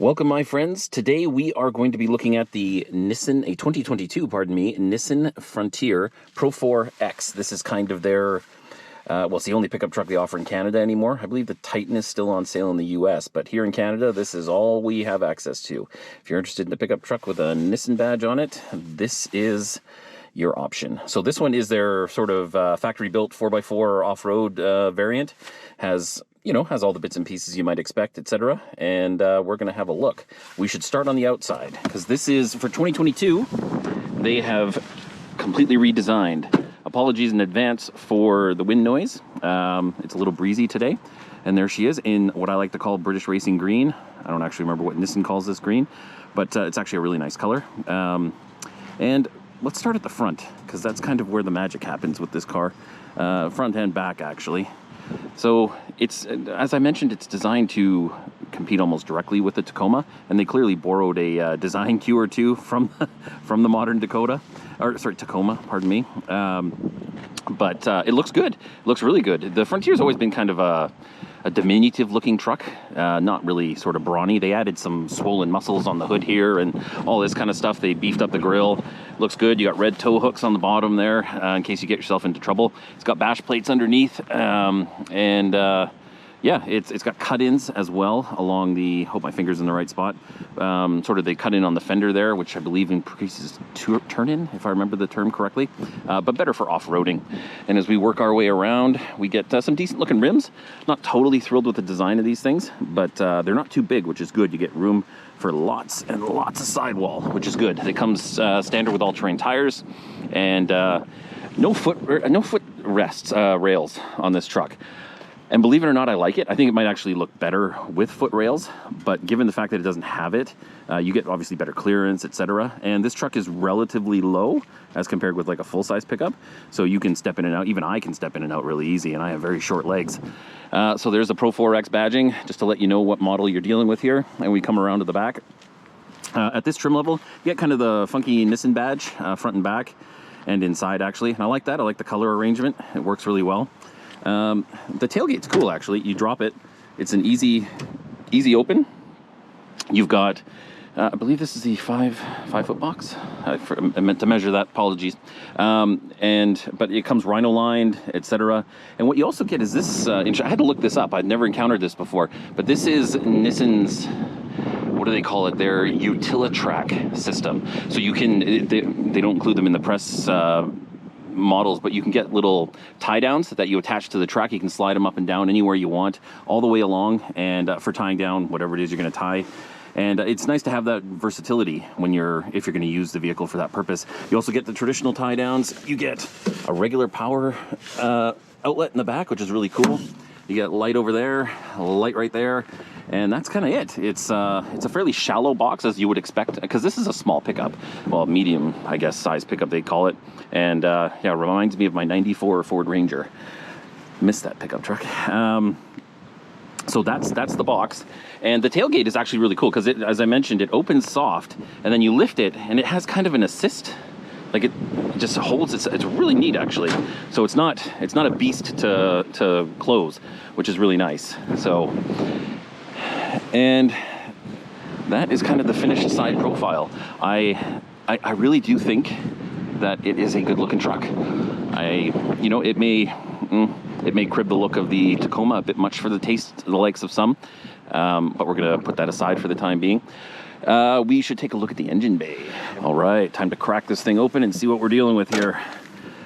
Welcome, my friends. Today we are going to be looking at the Nissan, a 2022, pardon me, Nissan Frontier Pro-4x. This is kind of their, well, it's the only pickup truck they offer in Canada anymore. I believe the Titan is still on sale in the US, but here in Canada, this is all we have access to. If you're interested in a pickup truck with a Nissan badge on it, this is your option. So this one is their sort of factory-built 4x4 off-road variant. Has all the bits and pieces you might expect, etc. And we're going to have a look. We should start on the outside, because this is, for 2022, they have completely redesigned. Apologies in advance for the wind noise. It's a little breezy today. And there she is in what I like to call British Racing Green. I don't actually remember what Nissan calls this green, but it's actually a really nice color. And let's start at the front, because that's kind of where the magic happens with this car. Front and back, actually. So it's, as I mentioned, it's designed to compete almost directly with the Tacoma, and they clearly borrowed a design cue or two from the modern Tacoma, pardon me. But it looks good. It looks really good. The Frontier's always been kind of a diminutive-looking truck, not really sort of brawny. They added some swollen muscles on the hood here and all this kind of stuff. They beefed up the grille. Looks good. You got red tow hooks on the bottom there in case you get yourself into trouble. It's got bash plates underneath, yeah, it's got cut-ins as well along the, hope my finger's in the right spot, sort of they cut in on the fender there, which I believe increases turn-in, if I remember the term correctly, but better for off-roading. And as we work our way around, we get some decent-looking rims. Not totally thrilled with the design of these things, but they're not too big, which is good. You get room for lots and lots of sidewall, which is good. It comes standard with all-terrain tires, and no foot rests, rails on this truck. And believe it or not, I like it. I think it might actually look better with foot rails, but given the fact that it doesn't have it, you get obviously better clearance, etc. And this truck is relatively low as compared with like a full-size pickup, so you can step in and out. Even I can step in and out really easy, and I have very short legs. So there's a Pro-4x badging, just to let you know what model you're dealing with here. And we come around to the back. At this trim level, you get kind of the funky Nissan badge, front and back, and inside actually. And I like that. I like the color arrangement. It works really well. The tailgate's cool, actually. You drop it. It's an easy open. You've got, I believe this is the five foot box. I meant to measure that. Apologies. But it comes rhino lined, etc. And what you also get is this. I had to look this up. I'd never encountered this before. But this is Nissan's, what do they call it? Their Utilitrack system. So you can. They don't include them in the press models, but you can get little tie downs that you attach to the track. You can slide them up and down anywhere you want, all the way along, and for tying down whatever it is you're going to tie. And it's nice to have that versatility when if you're going to use the vehicle for that purpose. You also get the traditional tie downs. You get a regular power outlet in the back, which is really cool. You get light over there, light right there, and that's kind of it. It's a fairly shallow box, as you would expect, because this is a small pickup. Well, medium, I guess, size pickup they call it. And yeah, it reminds me of my '94 Ford Ranger. Missed that pickup truck. So that's the box. And the tailgate is actually really cool, because as I mentioned, it opens soft, and then you lift it, and it has kind of an assist. Like it just holds, it's really neat actually. So it's not a beast to close, which is really nice. So, and that is kind of the finished side profile. I really do think that it is a good looking truck. It may crib the look of the Tacoma a bit much for the taste, the likes of some, but we're gonna put that aside for the time being. We should take a look at the engine bay. All right, time to crack this thing open and see what we're dealing with here.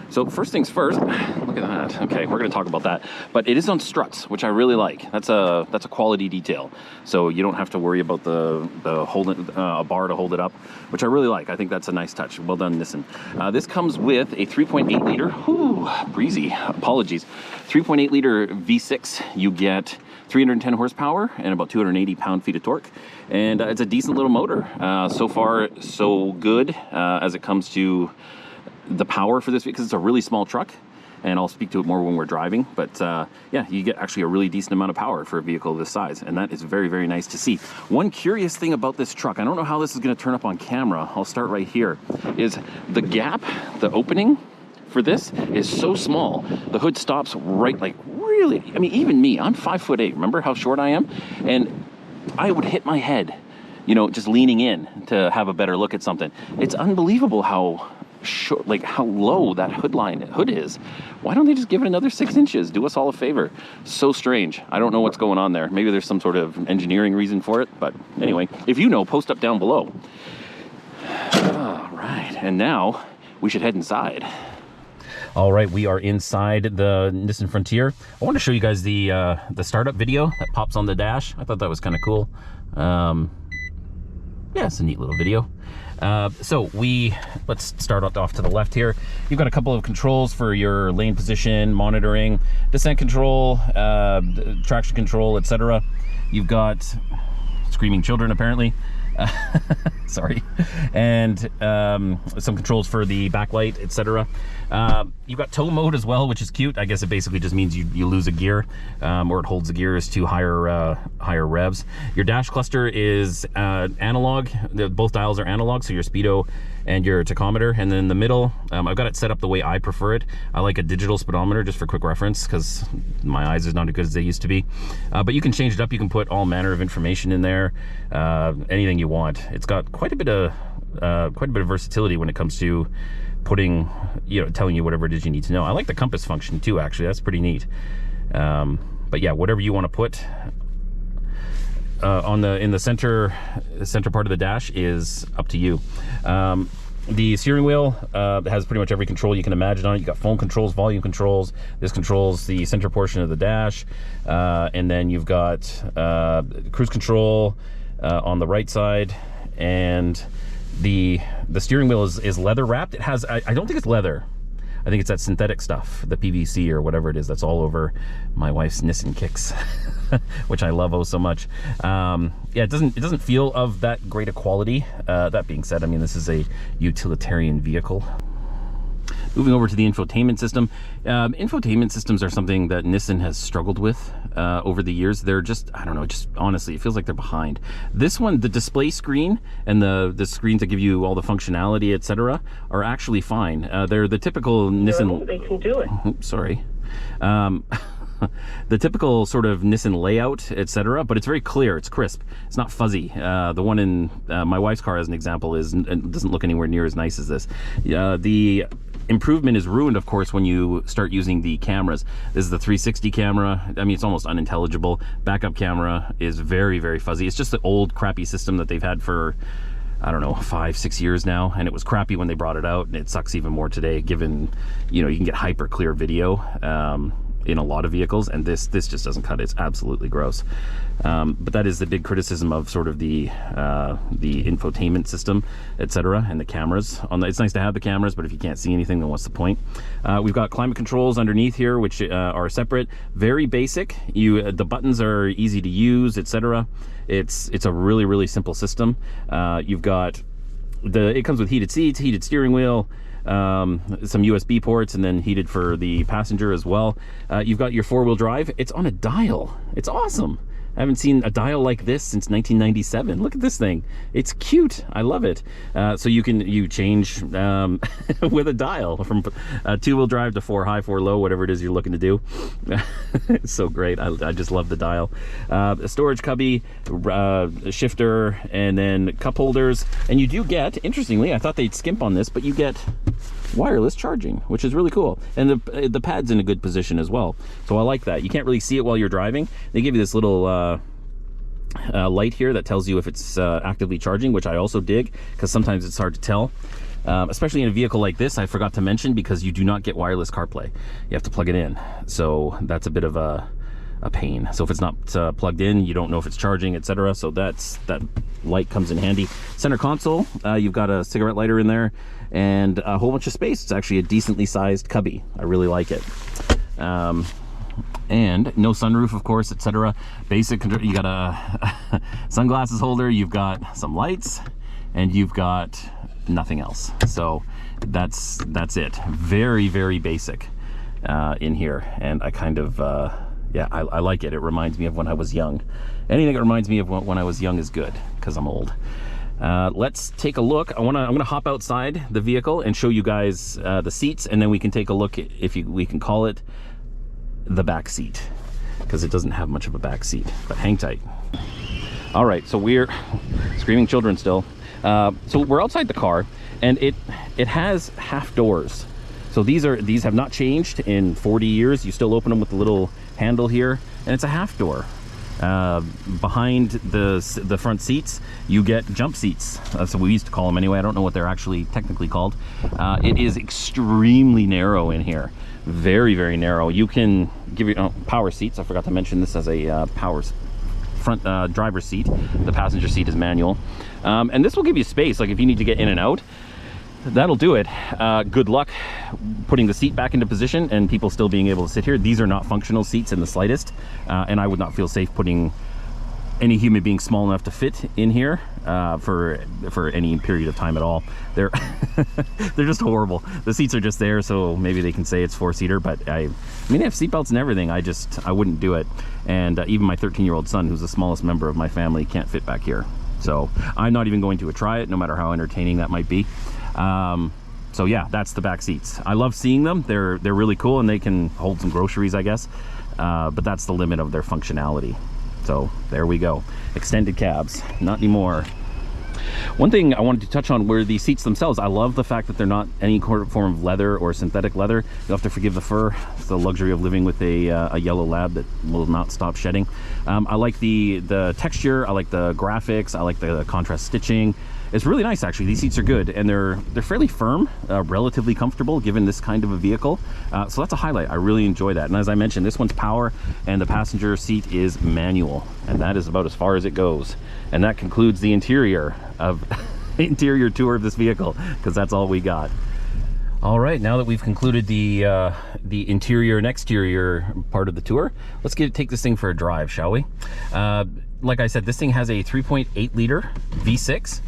So first things first, look at that. Okay, we're gonna talk about that. But it is on struts, which I really like. That's a quality detail. So you don't have to worry about a bar to hold it up, which I really like. I think that's a nice touch. Well done, Nissan. This comes with a 3.8 liter, breezy, apologies. 3.8 liter V6. You get 310 horsepower and about 280 pound-feet of torque. And it's a decent little motor. So far, so good as it comes to the power for this, because it's a really small truck, and I'll speak to it more when we're driving. But yeah, you get actually a really decent amount of power for a vehicle of this size, and that is very, very nice to see. One curious thing about this truck, I don't know how this is going to turn up on camera. I'll start right here. Is the gap, the opening for this is so small. The hood stops right, like really. I mean, even me, I'm 5'8". Remember how short I am, and I would hit my head you know, just leaning in to have a better look at something. It's unbelievable how short, like how low that hood is. Why don't they just give it another 6 inches? Do us all a favor. So strange. I don't know what's going on there. Maybe there's some sort of engineering reason for it, but anyway, if you know, post up down below. All right, and now we should head inside. All right, we are inside the Nissan Frontier. I want to show you guys the startup video that pops on the dash. I thought that was kind of cool. Yeah, it's a neat little video. So let's start off to the left here. You've got a couple of controls for your lane position, monitoring, descent control, traction control, etc. You've got screaming children apparently. Sorry. And some controls for the backlight, etc. You've got tow mode as well, which is cute. I guess it basically just means you lose a gear, or it holds the gears to higher revs. Your dash cluster is analog. Both dials are analog, so your speedo and your tachometer. And then in the middle, I've got it set up the way I prefer it. I like a digital speedometer, just for quick reference, because my eyes is not as good as they used to be. But you can change it up. You can put all manner of information in there, anything you want. It's got quite a bit of versatility when it comes to putting, you know, telling you whatever it is you need to know. I like the compass function too, actually. That's pretty neat. But yeah, whatever you want to put in the center part of the dash is up to you. The steering wheel has pretty much every control you can imagine on it. You got phone controls, volume controls. This controls the center portion of the dash, and then you've got cruise control on the right side, and the steering wheel is leather wrapped. It has, I don't think it's leather. I think it's that synthetic stuff, the PVC or whatever it is, that's all over my wife's Nissan Kicks, which I love oh so much. Yeah, it doesn't feel of that great a quality. That being said, I mean, this is a utilitarian vehicle. Moving over to the infotainment system. Infotainment systems are something that Nissan has struggled with over the years. They're just, I don't know, just honestly, it feels like they're behind. This one, the display screen and the screens that give you all the functionality, etc., are actually fine. They're the typical Nissan. They can do it. Oops, sorry. The typical sort of Nissan layout, etc., but it's very clear, it's crisp, it's not fuzzy. The one in my wife's car, as an example, doesn't look anywhere near as nice as this. The improvement is ruined, of course, when you start using the cameras. This is the 360 camera. I mean, it's almost unintelligible. Backup camera is very, very fuzzy. It's just the old crappy system that they've had for, I don't know, 5-6 years now, and it was crappy when they brought it out, and it sucks even more today, given, you know, you can get hyper clear video in a lot of vehicles, and this just doesn't cut it. It's absolutely gross. But that is the big criticism of sort of the infotainment system, etc., and the cameras. It's nice to have the cameras, but if you can't see anything, then what's the point? We've got climate controls underneath here, which are separate, very basic. The buttons are easy to use, etc. It's a really, really simple system. You've got it comes with heated seats, heated steering wheel, some USB ports, and then heated for the passenger as well. You've got your 4-wheel drive. It's on a dial. It's awesome. I haven't seen a dial like this since 1997. Look at this thing. It's cute. I love it. So you change with a dial from 2-wheel drive to 4 high, 4 low, whatever it is you're looking to do. It's so great. I just love the dial. A storage cubby, a shifter, and then cup holders. And you do get, interestingly, I thought they'd skimp on this, but you get wireless charging, which is really cool. And the pad's in a good position as well. So I like that. You can't really see it while you're driving. They give you this little light here that tells you if it's actively charging, which I also dig, because sometimes it's hard to tell. Especially in a vehicle like this, I forgot to mention, because you do not get wireless CarPlay. You have to plug it in. So that's a bit of a pain. So if it's not plugged in, you don't know if it's charging, etc. So that light comes in handy. Center console, you've got a cigarette lighter in there and a whole bunch of space. It's actually a decently sized cubby. I really like it. And no sunroof, of course, etc. Basic, you got a sunglasses holder, you've got some lights, and you've got nothing else. So that's it. Very, very basic in here. And I kind of yeah, I like it. It reminds me of when I was young. Anything that reminds me of when I was young is good, because I'm old. Let's take a look. I'm gonna hop outside the vehicle and show you guys the seats, and then we can take a look at, we can call it the back seat, because it doesn't have much of a back seat, but hang tight. All right, so we're screaming children still. So we're outside the car, and it has half doors. So these have not changed in 40 years. You still open them with the little handle here, and it's a half door. Behind the front seats, you get jump seats. That's what we used to call them anyway. I don't know what they're actually technically called. It is extremely narrow in here. Very, very narrow. You can give you power seats. I forgot to mention this as a power front driver's seat. The passenger seat is manual. And this will give you space. Like if you need to get in and out, that'll do it. Good luck putting the seat back into position and people still being able to sit here. These are not functional seats in the slightest, and I would not feel safe putting any human being small enough to fit in here for any period of time at all. They're they're just horrible. The seats are just there, so maybe they can say it's 4-seater, but I mean, they have seatbelts and everything. I wouldn't do it. And even my 13-year-old son, who's the smallest member of my family, can't fit back here. So I'm not even going to try it, no matter how entertaining that might be. So yeah, that's the back seats. I love seeing them. They're really cool, and they can hold some groceries, I guess. But that's the limit of their functionality. So there we go. Extended cabs, not anymore. One thing I wanted to touch on were the seats themselves. I love the fact that they're not any form of leather or synthetic leather. You'll have to forgive the fur. It's the luxury of living with a yellow lab that will not stop shedding. I like the texture. I like the graphics. I like the contrast stitching. It's really nice, actually. These seats are good, and they're fairly firm, relatively comfortable given this kind of a vehicle. So that's a highlight. I really enjoy that. And as I mentioned, this one's power, and the passenger seat is manual, and that is about as far as it goes. And that concludes the interior tour of this vehicle, because that's all we got. All right, now that we've concluded the interior and exterior part of the tour, let's take this thing for a drive, shall we? Like I said, this thing has a 3.8 liter V6.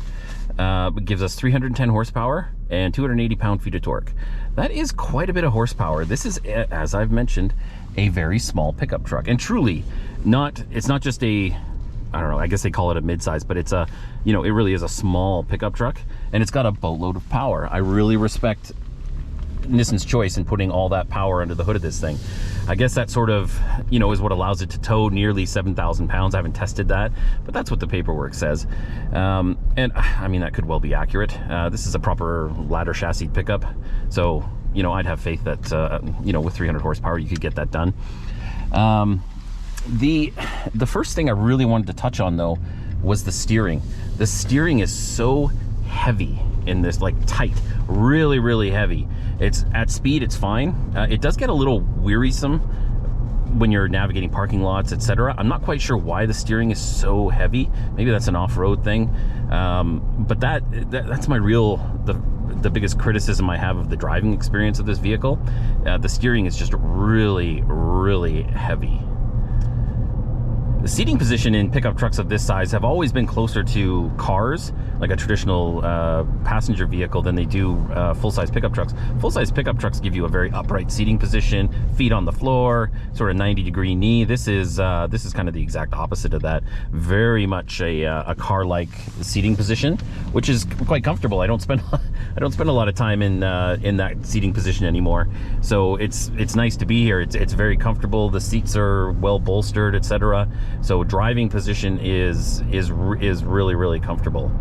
It gives us 310 horsepower and 280 pound-feet of torque. That is quite a bit of horsepower. This is, as I've mentioned, a very small pickup truck, and truly it's not just a, I don't know, I guess they call it a mid-size, but it's a, it really is a small pickup truck, and it's got a boatload of power. I really respect Nissan's choice in putting all that power under the hood of this thing. I guess that sort of, is what allows it to tow nearly 7,000 pounds. I haven't tested that, but that's what the paperwork says. And I mean, that could well be accurate. This is a proper ladder chassis pickup. So, I'd have faith that, with 300 horsepower, you could get that done. The first thing I really wanted to touch on, though, was the steering. The steering is so heavy in this, like tight, really, really heavy. It's at speed, it's fine. It does get a little wearisome when you're navigating parking lots, etc. I'm not quite sure why the steering is so heavy. Maybe that's an off-road thing. But that's my the biggest criticism I have of the driving experience of this vehicle. The steering is just really, really heavy. The seating position in pickup trucks of this size have always been closer to cars, like a traditional passenger vehicle, than they do full-size pickup trucks. Full-size pickup trucks give you a very upright seating position, feet on the floor, sort of 90-degree knee. This is kind of the exact opposite of that. Very much a car-like seating position, which is quite comfortable. I don't spend a lot of time in that seating position anymore, so it's nice to be here. It's very comfortable. The seats are well bolstered, etc. So driving position is really, really comfortable.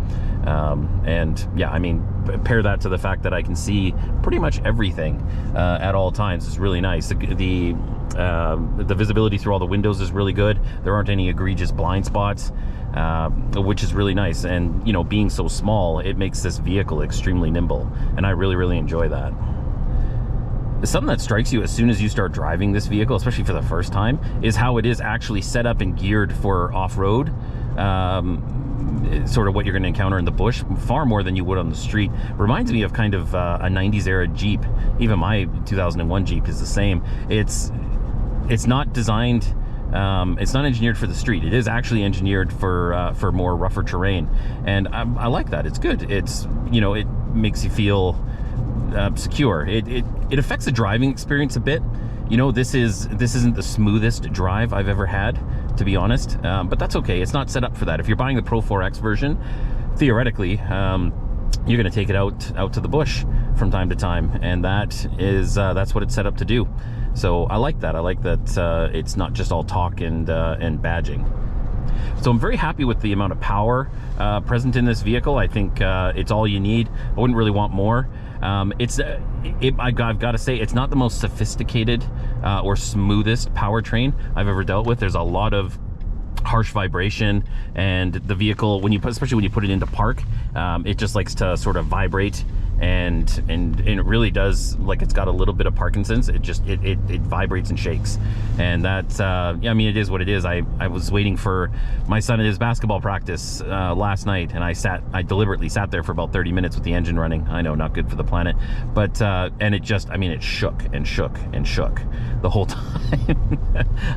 And yeah, I mean, pair that to the fact that I can see pretty much everything at all times. It's really nice. The visibility through all the windows is really good. There aren't any egregious blind spots, which is really nice. And being so small, it makes this vehicle extremely nimble, and I really, really enjoy that. Something that strikes you as soon as you start driving this vehicle, especially for the first time, is how it is actually set up and geared for off-road. Sort of what you're going to encounter in the bush, far more than you would on the street. Reminds me of kind of a 90s era Jeep. Even my 2001 Jeep is the same. It's not designed, it's not engineered for the street. It is actually engineered for more rougher terrain, and I like that. It's good. It's it makes you feel secure. It affects the driving experience a bit. This isn't the smoothest drive I've ever had, to be honest, but that's okay. It's not set up for that. If you're buying the Pro-4x version, theoretically, you're going to take it out to the bush from time to time, and that's what it's set up to do. So I like that. I like that it's not just all talk and badging. So I'm very happy with the amount of power present in this vehicle. I think it's all you need. I wouldn't really want more. I've got to say, it's not the most sophisticated or smoothest powertrain I've ever dealt with. There's a lot of harsh vibration, and the vehicle, especially when you put it into park, it just likes to sort of vibrate, and it really does, like, it's got a little bit of Parkinson's. It vibrates and shakes, and that's yeah, I mean, it is what it is. I was waiting for my son at his basketball practice last night, and I deliberately sat there for about 30 minutes with the engine running. I know, not good for the planet, but and it just, I mean, it shook and shook and shook the whole time.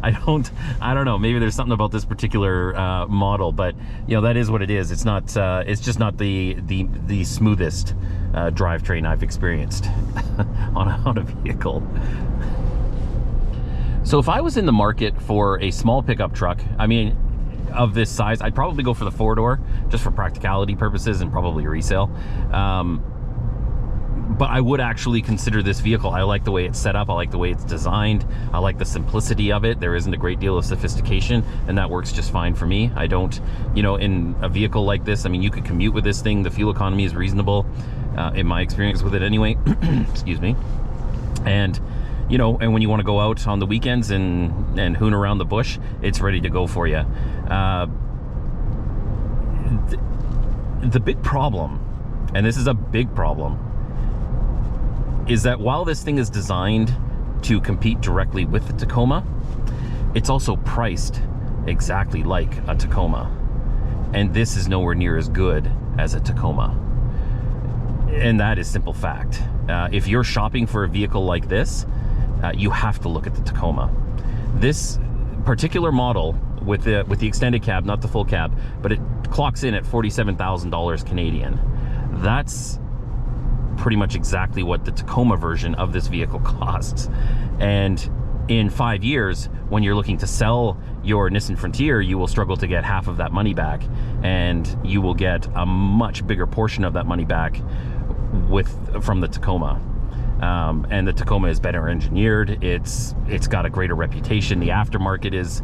I don't know, maybe there's something about this particular model, but you know, that is what it is. It's not it's just not the smoothest drivetrain I've experienced on a vehicle. So if I was in the market for a small pickup truck, I mean, of this size, I'd probably go for the 4-door, just for practicality purposes, and probably resale. But I would actually consider this vehicle. I like the way it's set up. I like the way it's designed. I like the simplicity of it. There isn't a great deal of sophistication, and that works just fine for me. I don't, you know, in a vehicle like this, I mean, you could commute with this thing. The fuel economy is reasonable, in my experience with it anyway. Excuse me. And, you know, and when you want to go out on the weekends and hoon around the bush, it's ready to go for you. The big problem, and this is a big problem, is that while this thing is designed to compete directly with the Tacoma, it's also priced exactly like a Tacoma. And this is nowhere near as good as a Tacoma. And that is simple fact. If you're shopping for a vehicle like this, you have to look at the Tacoma. This particular model with the extended cab, not the full cab, but it clocks in at $47,000 Canadian. That's pretty much exactly what the Tacoma version of this vehicle costs. And in 5 years, when you're looking to sell your Nissan Frontier, you will struggle to get half of that money back, and you will get a much bigger portion of that money back from the Tacoma. And the Tacoma is better engineered. It's got a greater reputation. The aftermarket is,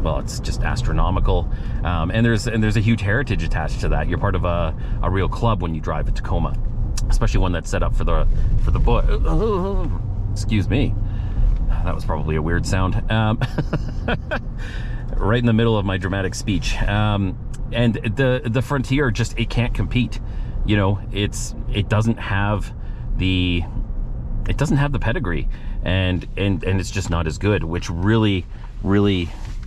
well, it's just astronomical. And there's a huge heritage attached to that. You're part of a real club when you drive a Tacoma, especially one that's set up for the boy. Excuse me, that was probably a weird sound. Right in the middle of my dramatic speech. And the Frontier just, it can't compete. You know, it doesn't have the pedigree, and it's just not as good, which really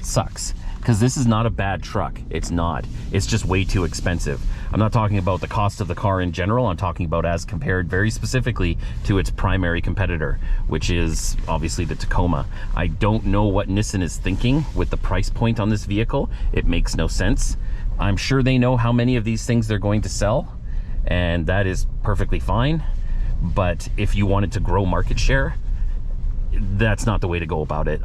sucks, because this is not a bad truck. It's not. It's just way too expensive. I'm not talking about the cost of the car in general. I'm talking about as compared very specifically to its primary competitor, which is obviously the Tacoma. I don't know what Nissan is thinking with the price point on this vehicle. It makes no sense. I'm sure they know how many of these things they're going to sell, and that is perfectly fine. But if you wanted to grow market share, that's not the way to go about it.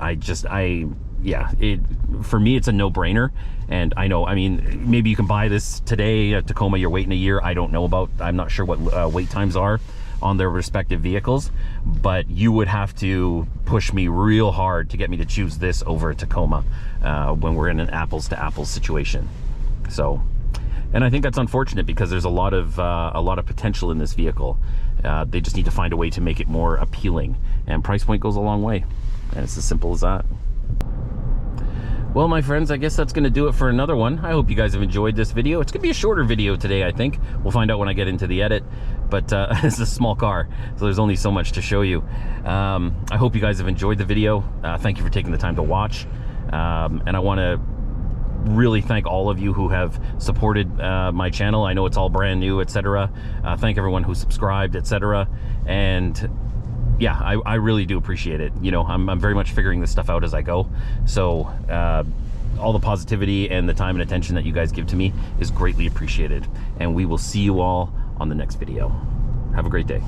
For me, it's a no-brainer. And I know, I mean, maybe you can buy this today at Tacoma, you're waiting a year. I'm not sure what wait times are on their respective vehicles, but you would have to push me real hard to get me to choose this over a Tacoma when we're in an apples to apples situation. So, and I think that's unfortunate, because there's a lot of potential in this vehicle. They just need to find a way to make it more appealing, and price point goes a long way, and it's as simple as that. Well, my friends, I guess that's going to do it for another one. I hope you guys have enjoyed this video. It's going to be a shorter video today, I think. We'll find out when I get into the edit, but it's a small car, so there's only so much to show you. I hope you guys have enjoyed the video. Thank you for taking the time to watch, and I want to really thank all of you who have supported my channel. I know it's all brand new, etc. Thank everyone who subscribed, etc. And yeah, I really do appreciate it. You know, I'm very much figuring this stuff out as I go. So all the positivity and the time and attention that you guys give to me is greatly appreciated. And we will see you all on the next video. Have a great day.